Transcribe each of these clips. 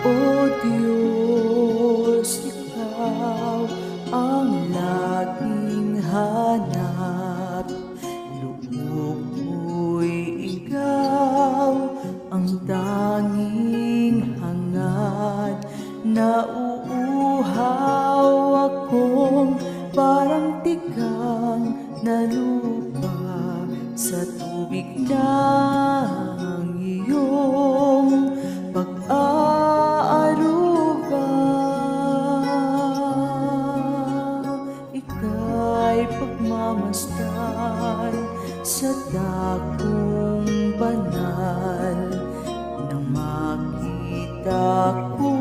O Diyos, Ikaw ang laging hanap. Loob ko'y Ikaw ang tanging hangad. Nauuhaw akong parang tigang na lupa sa tubig ng iyong pag-aaruga. Ika'y pagmamasdan sa dakong banal. Nang makita ko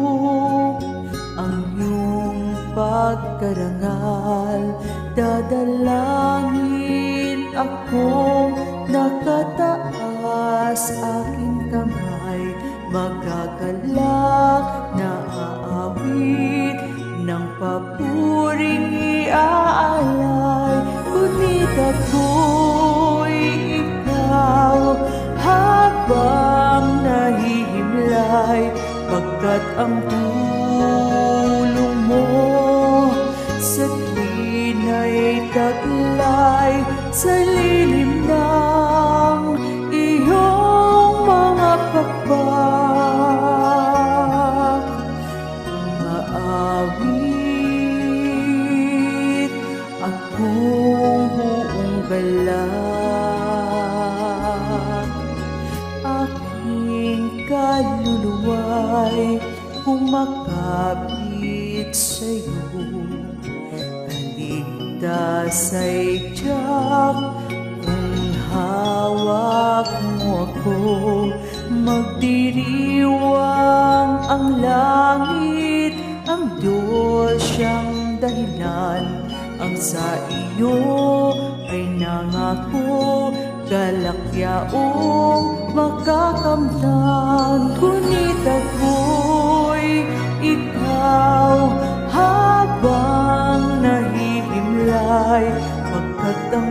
ang iyong pagkarangal, dadalangin akong nakataas, aking kamay magagalak na aawit ng papuring iaalay. Ngunit ako'y ikaw habang nahihimlay, pagkat ang tulong mo sa tuwina'y taglay sa lilim ng iyong mga pakpak. Maawit akong buong galak, aking kaluluwa'y kumakapit sa'yo. Kaligtas ay tiyak kung hawak mo ako. Magdiriwang ang langit, ang Diyos siyang dahilan. Ang sa iyo ay nangako, galakyaong makakamtan. Ngunit ako'y ikaw habang nahihimlay, pagkat ang